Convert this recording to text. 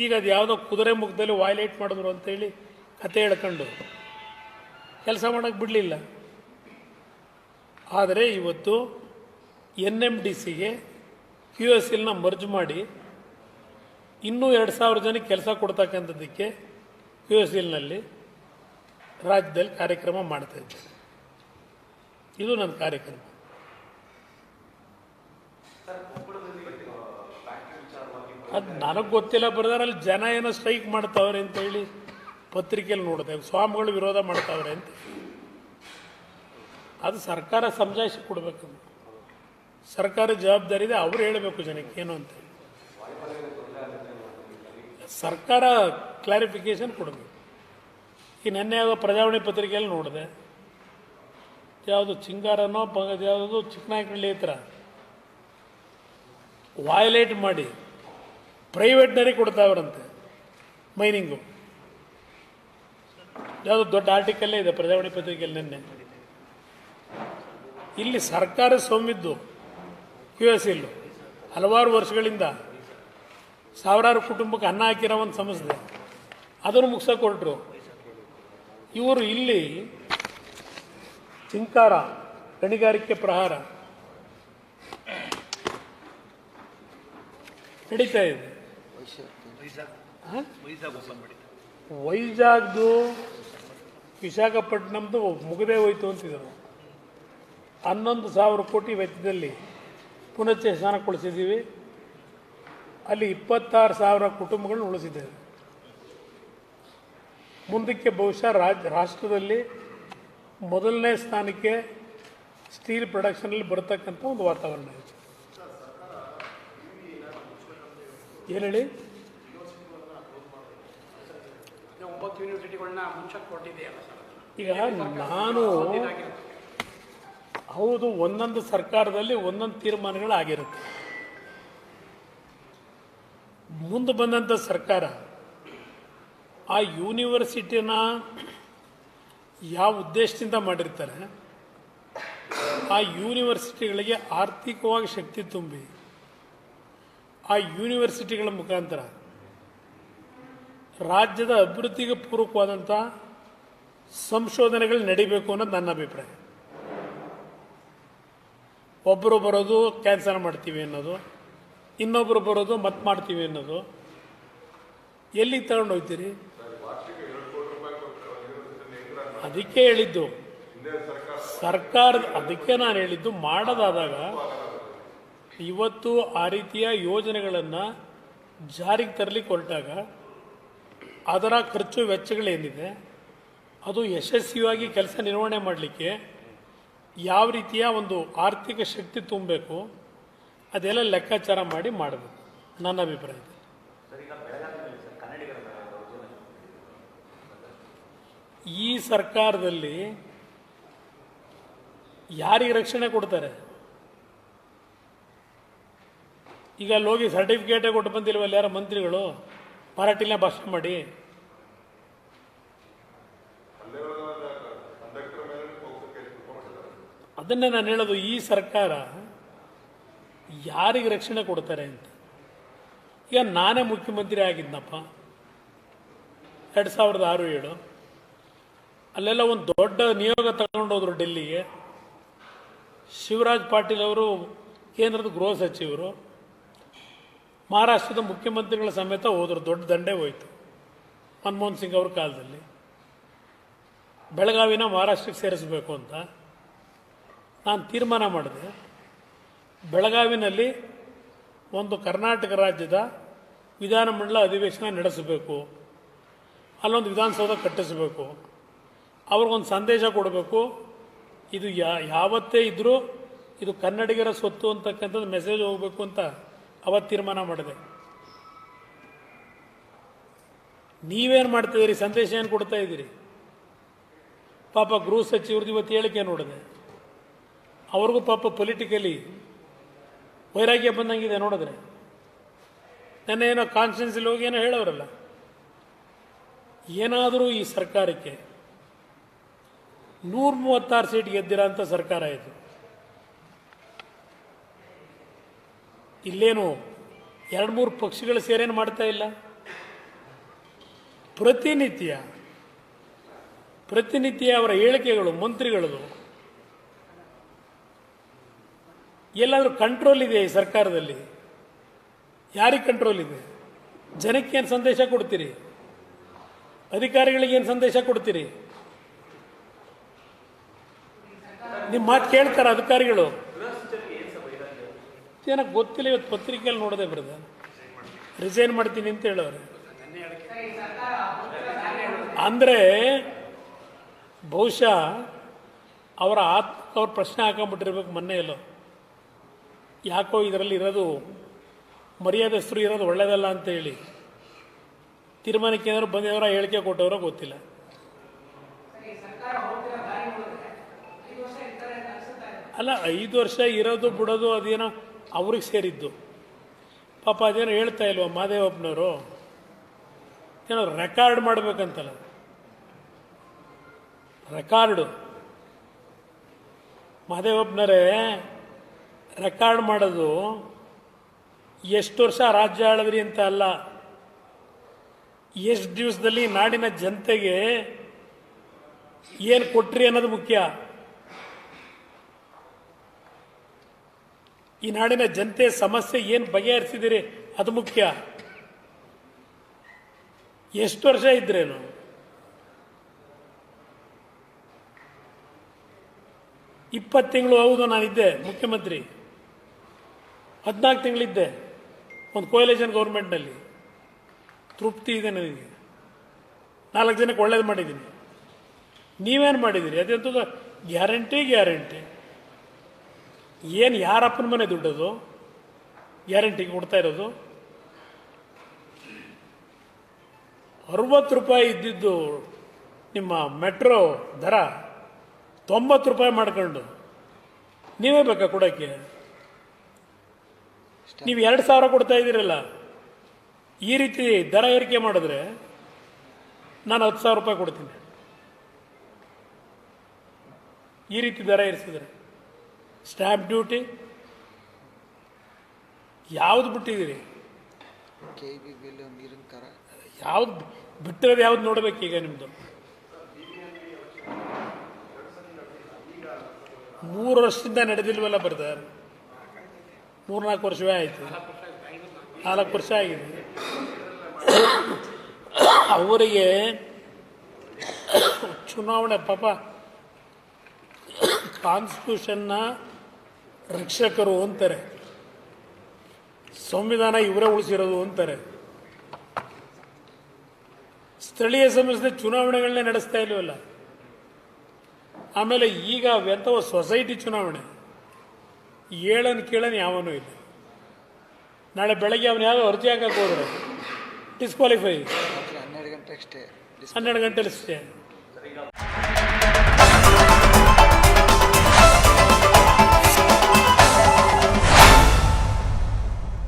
ಈಗ ಅದು ಯಾವುದೋ ಕುದುರೆ ಮುಖದಲ್ಲಿ ವಾಯ್ಲೇಟ್ ಮಾಡಿದ್ರು ಅಂತೇಳಿ ಕತೆ ಹೇಳ್ಕೊಂಡು ಕೆಲಸ ಮಾಡೋಕ್ಕೆ ಬಿಡಲಿಲ್ಲ. ಆದರೆ ಇವತ್ತು NMDCಗೆ QSLನ ಮರ್ಜ್ ಮಾಡಿ ಇನ್ನೂ 2000 ಜನಕ್ಕೆ ಕೆಲಸ ಕೊಡ್ತಕ್ಕಂಥದ್ದಕ್ಕೆ QSLನಲ್ಲಿ ರಾಜ್ಯದಲ್ಲಿ ಕಾರ್ಯಕ್ರಮ ಮಾಡ್ತಾ ಇದ್ದೇನೆ. ಇದು ನನ್ನ ಕಾರ್ಯಕ್ರಮ. ಅದು ನನಗೆ ಗೊತ್ತಿಲ್ಲ ಬ್ರದರ್. ಅಲ್ಲಿ ಜನ ಏನೋ ಸ್ಟ್ರೈಕ್ ಮಾಡ್ತಾವ್ರೆ ಅಂತ ಹೇಳಿ ಪತ್ರಿಕೆಯಲ್ಲಿ ನೋಡಿದೆ, ಸ್ವಾಮಿಗಳು ವಿರೋಧ ಮಾಡ್ತಾವ್ರೆ ಅಂತ. ಅದು ಸರ್ಕಾರ ಸಮಜಾಯಿಸಿ ಕೊಡಬೇಕು. ಸರ್ಕಾರ ಜವಾಬ್ದಾರಿ ಇದೆ, ಅವರು ಹೇಳಬೇಕು ಜನಕ್ಕೆ ಏನು ಅಂತ. ಸರ್ಕಾರ ಕ್ಲಾರಿಫಿಕೇಶನ್ ಕೊಡಬೇಕು. ಈ ನೆನ್ನೆ ಯಾವುದೋ ಪ್ರಜಾವಾಣಿ ಪತ್ರಿಕೆಯಲ್ಲಿ ನೋಡಿದೆ, ಯಾವುದು ಚಿಂಗಾರನೋ ಯಾವುದು ಚಿಕ್ಕನಾಯಕನಹಳ್ಳಿ ಹತ್ರ ವಾಯ್ಲೇಟ್ ಮಾಡಿ ಪ್ರೈವೇಟ್ನರಿಗೆ ಕೊಡ್ತಾವ್ರಂತೆ ಮೈನಿಂಗು. ಯಾವುದೋ ದೊಡ್ಡ ಆರ್ಟಿಕಲ್ಲೇ ಇದೆ ಪ್ರಜಾವಾಣಿ ಪತ್ರಿಕೆಯಲ್ಲಿ ನಿನ್ನೆ. ಇಲ್ಲಿ ಸರ್ಕಾರ ಸೋಮಿದ್ದು QSL ಹಲವಾರು ವರ್ಷಗಳಿಂದ ಸಾವಿರಾರು ಕುಟುಂಬಕ್ಕೆ ಅನ್ನ ಹಾಕಿರೋ ಒಂದು ಸಂಸ್ಥೆ, ಅದನ್ನು ಮುಗಿಸೋಕೆ ಹೊರಟರು. ಇವರು ಇಲ್ಲಿ ಚಿಂಕಾರ ಗಣಿಗಾರಿಕೆ ಪ್ರಹಾರ ನಡೀತಾ ಇದೆ. ವೈಜಾಗ್ದು ವಿಶಾಖಪಟ್ಟಣಂದು ಮುಗದೇ ಹೋಯ್ತು ಅಂತಿದ್ರು. 11,000 ಕೋಟಿ ವೆಚ್ಚದಲ್ಲಿ ಪುನಶ್ಚೇತನಗೊಳಿಸಿದ್ದೀವಿ. ಅಲ್ಲಿ 26,000 ಕುಟುಂಬಗಳನ್ನ ಉಳಿಸಿದ್ದೇವೆ. ಮುಂದಕ್ಕೆ ಬಹುಶಃ ರಾಷ್ಟ್ರದಲ್ಲಿ ಮೊದಲನೇ ಸ್ಥಾನಕ್ಕೆ ಸ್ಟೀಲ್ ಪ್ರೊಡಕ್ಷನಲ್ಲಿ ಬರತಕ್ಕಂಥ ಒಂದು ವಾತಾವರಣ ಇದೆ. ಏನು ಹೇಳಿ? 9 ಯೂನಿವರ್ಸಿಟಿಗಳನ್ನ ಮುಂಚೆ ಕೊಟ್ಟಿದೆಯಲ್ಲ ಸರ್. ಈಗ ನಾನು ಹೌದು, ಒಂದೊಂದು ಸರ್ಕಾರದಲ್ಲಿ ಒಂದೊಂದು ತೀರ್ಮಾನಗಳಾಗಿರುತ್ತೆ. ಮುಂದೆ ಬಂದಂಥ ಸರ್ಕಾರ ಆ ಯೂನಿವರ್ಸಿಟಿನ ಯಾವ ಉದ್ದೇಶದಿಂದ ಮಾಡಿರ್ತಾರೆ, ಆ ಯೂನಿವರ್ಸಿಟಿಗಳಿಗೆ ಆರ್ಥಿಕವಾಗಿ ಶಕ್ತಿ ತುಂಬಿ ಆ ಯೂನಿವರ್ಸಿಟಿಗಳ ಮುಖಾಂತರ ರಾಜ್ಯದ ಅಭಿವೃದ್ಧಿಗೆ ಪೂರಕವಾದಂಥ ಸಂಶೋಧನೆಗಳು ನಡೀಬೇಕು ಅನ್ನೋದು ನನ್ನ ಅಭಿಪ್ರಾಯ. ಒಬ್ಬರು ಬರೋದು ಕ್ಯಾನ್ಸಲ್ ಮಾಡ್ತೀವಿ ಅನ್ನೋದು, ಇನ್ನೊಬ್ಬರು ಬರೋದು ಮತ್ತೆ ಮಾಡ್ತೀವಿ ಅನ್ನೋದು, ಎಲ್ಲಿಗೆ ತಗೊಂಡು ಹೋಗ್ತೀರಿ? ಅದಕ್ಕೆ ಹೇಳಿದ್ದು ಸರ್ಕಾರ, ಅದಕ್ಕೆ ನಾನು ಹೇಳಿದ್ದು ಮಾಡೋದಾದಾಗ ಇವತ್ತು ಆ ರೀತಿಯ ಯೋಜನೆಗಳನ್ನು ಜಾರಿಗೆ ತರಲಿಕ್ಕೆ ಹೊರಟಾಗ ಅದರ ಖರ್ಚು ವೆಚ್ಚಗಳೇನಿದೆ ಅದು ಯಶಸ್ವಿಯಾಗಿ ಕೆಲಸ ನಿರ್ವಹಣೆ ಮಾಡಲಿಕ್ಕೆ ಯಾವ ರೀತಿಯ ಒಂದು ಆರ್ಥಿಕ ಶಕ್ತಿ ತುಂಬಬೇಕು ಅದೆಲ್ಲ ಲೆಕ್ಕಾಚಾರ ಮಾಡಿ ಮಾಡಬೇಕು ನನ್ನ ಅಭಿಪ್ರಾಯ. ಈ ಸರ್ಕಾರದಲ್ಲಿ ಯಾರಿಗೆ ರಕ್ಷಣೆ ಕೊಡ್ತಾರೆ? ಈಗ ಅಲ್ಲಿ ಹೋಗಿ ಸರ್ಟಿಫಿಕೇಟೇ ಕೊಟ್ಟು ಬಂದಿಲ್ವಲ್ಲ ಯಾರ ಮಂತ್ರಿಗಳು, ಮರಾಠಿಲೇ ಭಾಷಣ ಮಾಡಿ. ಅದನ್ನೇ ನಾನು ಹೇಳೋದು, ಈ ಸರ್ಕಾರ ಯಾರಿಗೆ ರಕ್ಷಣೆ ಕೊಡ್ತಾರೆ ಅಂತ. ಈಗ ನಾನೇ ಮುಖ್ಯಮಂತ್ರಿ ಆಗಿದ್ನಪ್ಪ 2006-7 ಅಲ್ಲೆಲ್ಲ ಒಂದು ದೊಡ್ಡ ನಿಯೋಗ ತಗೊಂಡೋದ್ರು ಡೆಲ್ಲಿಗೆ. ಶಿವರಾಜ್ ಪಾಟೀಲ್ ಅವರು ಕೇಂದ್ರದ ಗೃಹ ಸಚಿವರು, ಮಹಾರಾಷ್ಟ್ರದ ಮುಖ್ಯಮಂತ್ರಿಗಳ ಸಮೇತ ಹೋದರು. ದೊಡ್ಡ ದಂಡೇ ಹೋಯಿತು ಮನಮೋಹನ್ ಸಿಂಗ್ ಅವ್ರ ಕಾಲದಲ್ಲಿ. ಬೆಳಗಾವಿನ ಮಹಾರಾಷ್ಟ್ರಕ್ಕೆ ಸೇರಿಸಬೇಕು ಅಂತ ನಾನು ತೀರ್ಮಾನ ಮಾಡಿದೆ. ಬೆಳಗಾವಿನಲ್ಲಿ ಒಂದು ಕರ್ನಾಟಕ ರಾಜ್ಯದ ವಿಧಾನಮಂಡಲ ಅಧಿವೇಶನ ನಡೆಸಬೇಕು, ಅಲ್ಲೊಂದು ವಿಧಾನಸೌಧ ಕಟ್ಟಿಸಬೇಕು, ಅವ್ರಿಗೊಂದು ಸಂದೇಶ ಕೊಡಬೇಕು, ಇದು ಯಾವತ್ತೇ ಇದ್ದರೂ ಇದು ಕನ್ನಡಿಗರ ಸ್ವತ್ತು ಅಂತಕ್ಕಂಥದ್ದು ಮೆಸೇಜ್ ಹೋಗಬೇಕು ಅಂತ ಅವತ್ತು ತೀರ್ಮಾನ ಮಾಡಿದೆ. ನೀವೇನು ಮಾಡ್ತಾಯಿದ್ದೀರಿ? ಸಂದೇಶ ಏನು ಕೊಡ್ತಾ ಇದ್ದೀರಿ? ಪಾಪ ಗೃಹ ಸಚಿವರದ್ದು ಇವತ್ತು ಹೇಳಿಕೆ ನೋಡಿದೆ, ಅವ್ರಿಗೂ ಪಾಪ ಪೊಲಿಟಿಕಲಿ ವೈರಾಗ್ಯ ಬಂದಂಗಿದೆ ನೋಡಿದ್ರೆ. ನೆನ್ನೆ ಏನೋ ಕಾನ್ಸ್ಟಿಟ್ಯೂನ್ಸಿಲಿ ಹೋಗಿ ಏನೋ ಹೇಳೋರಲ್ಲ. ಏನಾದರೂ ಈ ಸರ್ಕಾರಕ್ಕೆ 136 ಸೀಟ್ ಗೆದ್ದಿರೋಂಥ ಸರ್ಕಾರ ಇದು. ಇಲ್ಲೇನು 2-3 ಪಕ್ಷಗಳು ಸೇರೇನು ಮಾಡ್ತಾ ಇಲ್ಲ. ಪ್ರತಿನಿತ್ಯ ಅವರ ಹೇಳಿಕೆಗಳು ಮಂತ್ರಿಗಳದು ಎಲ್ಲಾದರೂ ಕಂಟ್ರೋಲ್ ಇದೆ ಈ ಸರ್ಕಾರದಲ್ಲಿ? ಯಾರಿಗೆ ಕಂಟ್ರೋಲ್ ಇದೆ? ಜನಕ್ಕೆ ಏನು ಸಂದೇಶ ಕೊಡ್ತೀರಿ? ಅಧಿಕಾರಿಗಳಿಗೆ ಏನು ಸಂದೇಶ ಕೊಡ್ತೀರಿ? ನಿಮ್ಮ ಮಾತು ಕೇಳ್ತಾರ ಅಧಿಕಾರಿಗಳು? ಏನಕ್ಕೆ ಗೊತ್ತಿಲ್ಲ. ಇವತ್ತು ಪತ್ರಿಕೆಯಲ್ಲಿ ನೋಡದೆ ಬರದ ರಿಸೈನ್ ಮಾಡ್ತೀನಿ ಅಂತ ಹೇಳೋರು. ಅಂದರೆ ಬಹುಶಃ ಅವ್ರ ಪ್ರಶ್ನೆ ಹಾಕೊಂಡ್ಬಿಟ್ಟಿರ್ಬೇಕು ಮೊನ್ನೆ ಎಲ್ಲೋ. ಯಾಕೋ ಇದರಲ್ಲಿ ಇರೋದು ಮರ್ಯಾದಸ್ಥರು ಇರೋದು ಒಳ್ಳೇದಲ್ಲ ಅಂತ ಹೇಳಿ ತೀರ್ಮಾನಕ್ಕೆ ಏನಾದ್ರು ಬಂದವರ ಹೇಳಿಕೆ ಕೊಟ್ಟವರೋ ಗೊತ್ತಿಲ್ಲ. ಅಲ್ಲ, 5 ವರ್ಷ ಇರೋದು ಬಿಡೋದು ಅದೇನೋ ಅವ್ರಿಗೆ ಸೇರಿದ್ದು. ಪಾಪ ಅದೇನೋ ಹೇಳ್ತಾ ಇಲ್ವ ಮಾದೇವಪ್ಪನವರು, ಏನೋ ರೆಕಾರ್ಡ್ ಮಾಡ್ಬೇಕಂತಲ್ಲ. ರೆಕಾರ್ಡು ಮಾದೇವಪ್ಪನವರೇ ರೆಕಾರ್ಡ್ ಮಾಡೋದು ಎಷ್ಟು ವರ್ಷ ರಾಜ್ಯ ಆಳಿದ್ರಿ ಅಂತ ಅಲ್ಲ, ಎಷ್ಟು ದಿವಸದಲ್ಲಿ ನಾಡಿನ ಜನತೆಗೆ ಏನು ಕೊಟ್ರಿ ಅನ್ನೋದು ಮುಖ್ಯ. ಈ ನಾಡಿನ ಜನತೆ ಸಮಸ್ಯೆ ಏನು ಬಗೆಹರಿಸಿದಿರಿ ಅದು ಮುಖ್ಯ. ಎಷ್ಟು ವರ್ಷ ಇದ್ರೇನು? ಇಪ್ಪತ್ತು ತಿಂಗಳು ಹೌದು ನಾನಿದ್ದೆ ಮುಖ್ಯಮಂತ್ರಿ, 14 ತಿಂಗಳಿದ್ದೆ ಒಂದು ಕೋಯಲೇಷನ್ ಗೌರ್ಮೆಂಟ್ನಲ್ಲಿ. ತೃಪ್ತಿ ಇದೆ ನನಗೆ. 4 ಜನಕ್ಕೆ ಒಳ್ಳೇದು ಮಾಡಿದ್ದೀನಿ. ನೀವೇನು ಮಾಡಿದ್ದೀರಿ? ಅದೆಂಥದ್ದು ಗ್ಯಾರಂಟಿ. ಏನು ಯಾರಪ್ಪನ ಮನೆ ದುಡ್ಡದು ಗ್ಯಾರಂಟಿಗೆ ಕೊಡ್ತಾ ಇರೋದು? 60 ರೂಪಾಯಿ ಇದ್ದಿದ್ದು ನಿಮ್ಮ ಮೆಟ್ರೋ ದರ 90 ರೂಪಾಯಿ ಮಾಡ್ಕೊಂಡು ನೀವೇ ಬೇಕಾ ಕೊಡೋಕ್ಕೆ? ನೀವು 2,000 ಕೊಡ್ತಾ ಇದ್ದೀರಲ್ಲ. ಈ ರೀತಿ ದರ ಏರಿಕೆ ಮಾಡಿದ್ರೆ ನಾನು 10,000 ರೂಪಾಯಿ ಕೊಡ್ತೀನಿ. ಈ ರೀತಿ ದರ ಏರಿಸಿದ್ರೆ ಸ್ಟ್ಯಾಂಪ್ ಡ್ಯೂಟಿ ಯಾವ್ದು ಬಿಟ್ಟಿದ್ದೀರಿ? ಯಾವ್ದು ಬಿಟ್ಟಿರೋದು ಯಾವ್ದು ನೋಡ್ಬೇಕೀಗ ನಿಮ್ದು? 3 ವರ್ಷದಿಂದ ನಡೆದಿಲ್ವಲ್ಲ ಬರ್ತಾರೆ. 3-4 ವರ್ಷವೇ ಆಯಿತು. 4 ವರ್ಷ ಆಗಿದೆ. ಅವರಿಗೆ ಚುನಾವಣೆ ಪಾಪ ಕಾನ್ಸ್ಟಿಟ್ಯೂಷನ್ನ ರಕ್ಷಕರು ಅಂತಾರೆ, ಸಂವಿಧಾನ ಇವರೇ ಉಳಿಸಿರೋದು ಅಂತಾರೆ. ಸ್ಥಳೀಯ ಸಂಸ್ಥೆ ಚುನಾವಣೆಗಳನ್ನೇ ನಡೆಸ್ತಾ ಇಲ್ವಲ್ಲ. ಆಮೇಲೆ ಈಗ ಎಂಥವ ಸೊಸೈಟಿ ಚುನಾವಣೆ, ಕೇಳನ್ ಯಾವನೂ ಇಲ್ಲ. ನಾಳೆ ಬೆಳಗ್ಗೆ ಅವನು ಯಾವ ಅರ್ಜಿ ಹಾಕಕ್ಕೆ ಹೋದ್ರೆ ಡಿಸ್ಕ್ವಾಲಿಫೈ. 12 ಗಂಟೆಲಿ ಅಷ್ಟೇ.